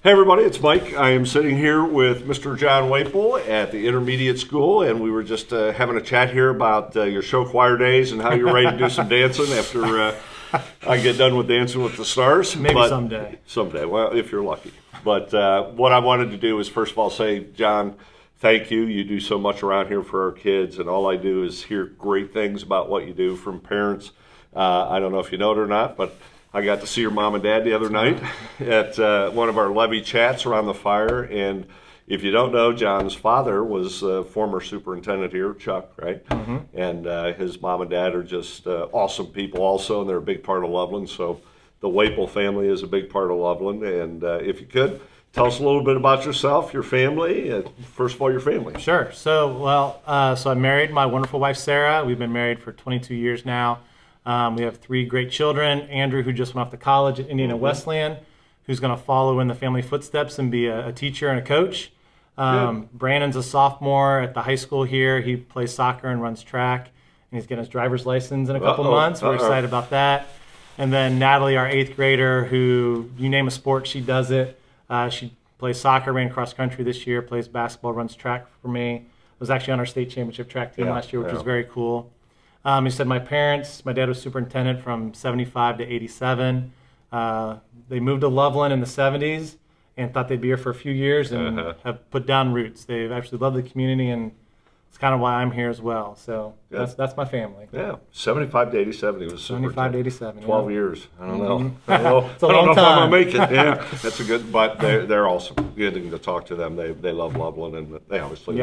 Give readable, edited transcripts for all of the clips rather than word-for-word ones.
Hey everybody, it's Mike. I am sitting here with Mr. John Waple at the intermediate school, and we were just having a chat here about your show choir days and how you're ready to do some dancing after I get done with Dancing with the Stars. Maybe someday. Someday, well, if you're lucky. But what I wanted to do is first of all say, John, thank you. You do so much around here for our kids, and all I do is hear great things about what you do from parents. I don't know if you know it or not, but I got to see your mom and dad the other night at one of our levee chats around the fire. And if you don't know, John's father was former superintendent here, Chuck, right? Mm-hmm. And his mom and dad are just awesome people also, and they're a big part of Loveland. So the Waple family is a big part of Loveland. And if you could, tell us a little bit about yourself, your family, and first of all, your family. Sure. So I'm married. My wonderful wife, Sarah. We've been married for 22 years now. We have 3 great children. Andrew, who just went off to college at Indiana Wesleyan, who's going to follow in the family footsteps and be a teacher and a coach. Brandon's a sophomore at the high school here. He plays soccer and runs track, and he's getting his driver's license in a couple months. We're excited about that. And then Natalie, our 8th grader, who, you name a sport, she does it. She plays soccer, ran cross country this year, plays basketball, runs track for me. Was actually on our state championship track team last year, which was very cool. He said my dad was superintendent from 75 to 87. They moved to Loveland in the 70s and thought they'd be here for a few years and have put down roots. They've actually loved the community, and it's kind of why I'm here as well. So that's my family. Yeah, 75 to 87. He was 75 to 87. 12 years. I don't know. It's a I don't long know if I'm time. going to make it. Yeah, that's a good, but they're awesome. Getting to talk to them. They love Loveland, and they obviously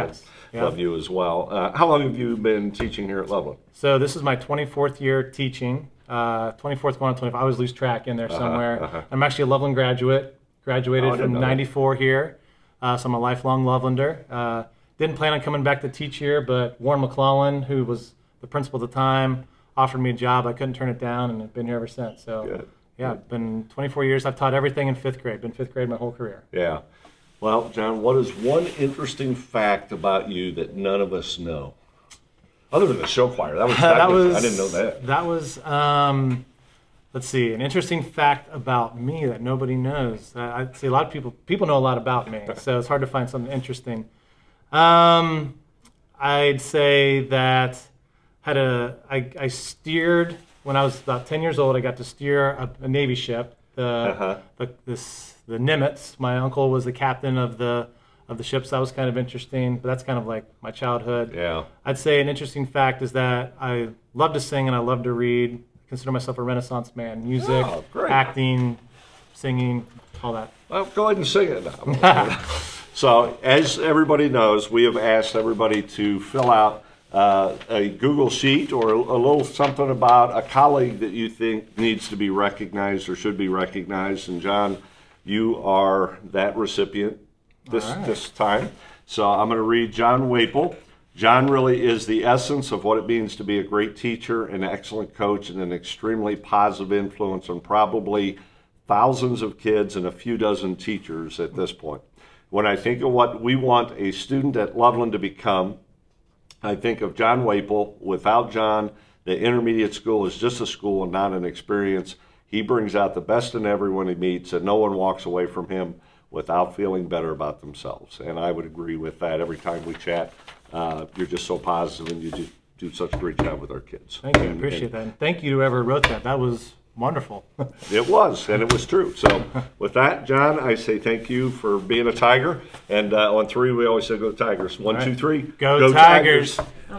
love you as well. How long have you been teaching here at Loveland? So this is my 24th year teaching. 24th going on 25. I always lose track in there somewhere. I'm actually a Loveland graduate. Graduated from 94 here. So I'm a lifelong Lovelander. Didn't plan on coming back to teach here, but Warren McClellan, who was the principal at the time, offered me a job. I couldn't turn it down, and I've been here ever since. So, I've been 24 years. I've taught everything in 5th grade. Been 5th grade my whole career. Yeah. Well, John, what is one interesting fact about you that none of us know? Other than the show choir. I didn't know that. That was, let's see, an interesting fact about me that nobody knows. I'd say a lot of people know a lot about me, so it's hard to find something interesting. I'd say that I steered when I was about 10 years old. I got to steer a Navy ship, the Nimitz. My uncle was the captain of the ship, so that was kind of interesting. But that's kind of like my childhood. Yeah. I'd say an interesting fact is that I love to sing and I love to read. I consider myself a Renaissance man. Music, acting, singing, all that. Well, go ahead and sing it now. So, as everybody knows, we have asked everybody to fill out a Google sheet or a little something about a colleague that you think needs to be recognized or should be recognized. And John, you are that recipient this time. So I'm going to read John Waple. John really is the essence of what it means to be a great teacher, an excellent coach, and an extremely positive influence on probably thousands of kids and a few dozen teachers at this point. When I think of what we want a student at Loveland to become, I think of John Waple. Without John, the intermediate school is just a school and not an experience. He brings out the best in everyone he meets, and no one walks away from him without feeling better about themselves. And I would agree with that. Every time we chat, you're just so positive, and you do such a great job with our kids. Thank you. I appreciate that. And thank you to whoever wrote that. That was wonderful. It was, and it was true. So with that, John, I say thank you for being a Tiger. And on 3, we always say go Tigers. 1, 2, 3. Go Tigers.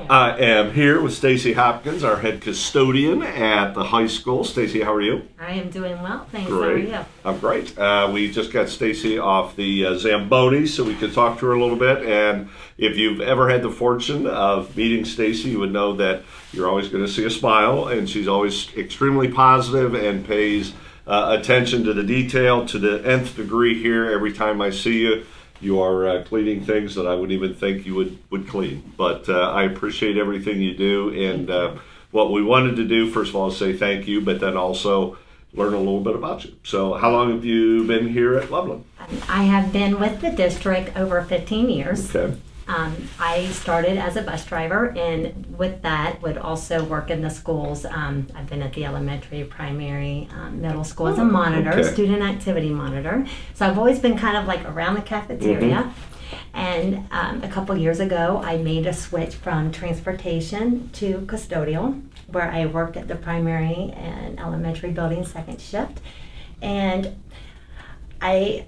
I am here with Stacy Hopkins, our head custodian at the high school. Stacy, how are you? I am doing well, thanks. Great. How are you? I'm great. We just got Stacy off the Zamboni, so we could talk to her a little bit. And if you've ever had the fortune of meeting Stacy, you would know that you're always going to see a smile, and she's always extremely positive and pays attention to the detail to the nth degree here. Every time I see you, you are cleaning things that I wouldn't even think you would clean. But I appreciate everything you do. And what we wanted to do, first of all, is say thank you, but then also learn a little bit about you. So how long have you been here at Loveland? I have been with the district over 15 years. Okay. I started as a bus driver, and with that would also work in the schools. I've been at the elementary, primary, middle school as a monitor, okay. student activity monitor. So I've always been kind of like around the cafeteria. And a couple years ago, I made a switch from transportation to custodial, where I worked at the primary and elementary building second shift. And I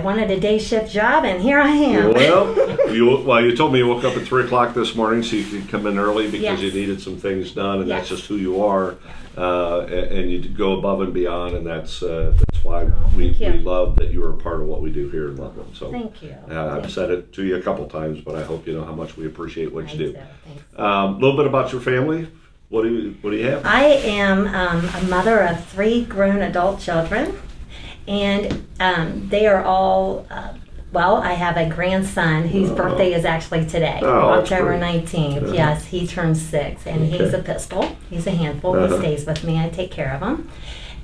wanted a day shift job, and here I am. Well, you told me you woke up at 3 o'clock this morning so you could come in early because Yes. you needed some things done, and that's Yes. just who you are. And you go above and beyond, and that's why we thank you. love that you are a part of what we do here in Loveland. So Thank you. I've said it to you a couple times, but I hope you know how much we appreciate what you do. Thanks. A little bit about your family. What do you have? I am a mother of 3 grown adult children, and they are all, I have a grandson whose birthday is actually today, Oh, that's October great. 19th. Yes, he turns 6, and he's a pistol. He's a handful. He stays with me. I take care of him.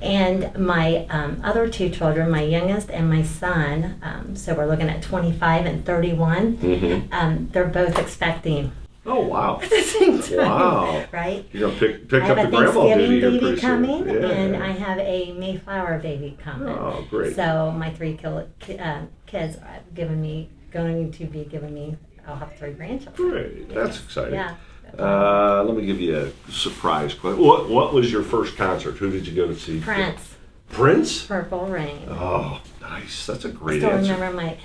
And my other 2 children, my youngest and my son, so we're looking at 25 and 31, they're both expecting. Oh, wow. At the same time, Wow. right? You're going to pick I up have the a grandma Thanksgiving duty here baby pretty soon. coming, Yeah. and I have a Mayflower baby coming. Oh, great. So my 3 kids are going to be giving me. I'll have 3 grandchildren. Great. That's exciting. Yeah. Let me give you a surprise question. What was your first concert? Who did you go to see? Prince, Prince? Purple Rain. Oh, nice. That's a I great still answer. remember my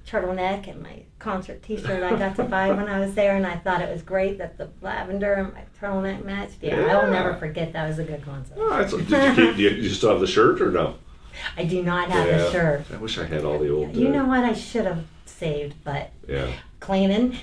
turtleneck and my concert T-shirt I got to buy when I was there, and I thought it was great that the lavender and my turtleneck matched. Yeah, I will never forget. That was a good concert. Oh, did you still have the shirt or no? I do not have Yeah. a shirt. I wish I had all the old. You know what? I should have saved, but Yeah. cleaning,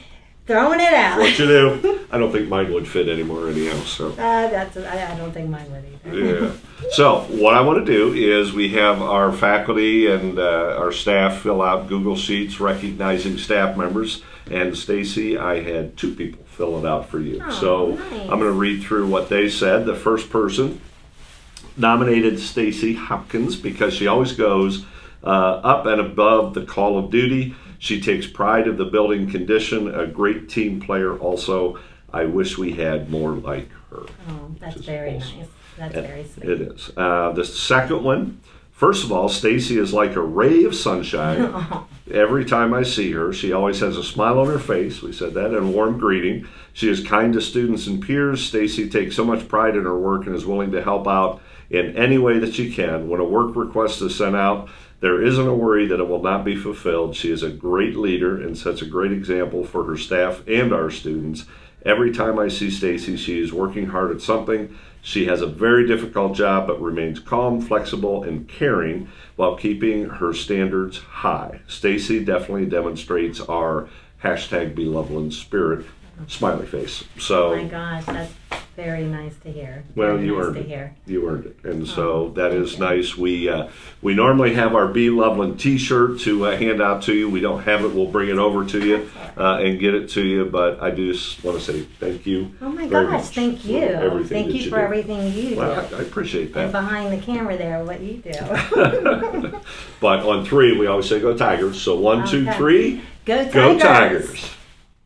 throwing it out. What you do? I don't think mine would fit anymore anyhow. So. I don't think mine would either. Yeah. So what I want to do is we have our faculty and our staff fill out Google Sheets recognizing staff members. And Stacy, I had 2 people fill it out for you. Oh, So nice. I'm going to read through what they said. The first person nominated Stacy Hopkins because she always goes up and above the call of duty. She takes pride of the building condition, a great team player also. I wish we had more like her. Oh, that's Which is very awesome. nice. That's very sweet. It is. The second one, first of all, Stacy is like a ray of sunshine. Every time I see her, she always has a smile on her face. We said that, and a warm greeting. She is kind to students and peers. Stacy takes so much pride in her work and is willing to help out in any way that she can. When a work request is sent out, there isn't a worry that it will not be fulfilled. She is a great leader and sets a great example for her staff and our students. Every time I see Stacy, she is working hard at something. She has a very difficult job, but remains calm, flexible, and caring while keeping her standards high. Stacy definitely demonstrates our #BeLoveland spirit. Smiley face. So. Oh my gosh, that's very nice to hear. Well, Very you nice earned to it. hear. You earned it, and so Oh, that thank is you. nice. We normally have our Be Loveland T-shirt to hand out to you. We don't have it. We'll bring it over to you and get it to you. But I do just want to say thank you. Oh my very gosh, much thank for you. everything Thank that you for do. everything you do. Well, I appreciate And that. behind the camera there, what you do. But on 3, we always say go Tigers. So 1, 2, Okay. 3, Go Tigers! go Tigers.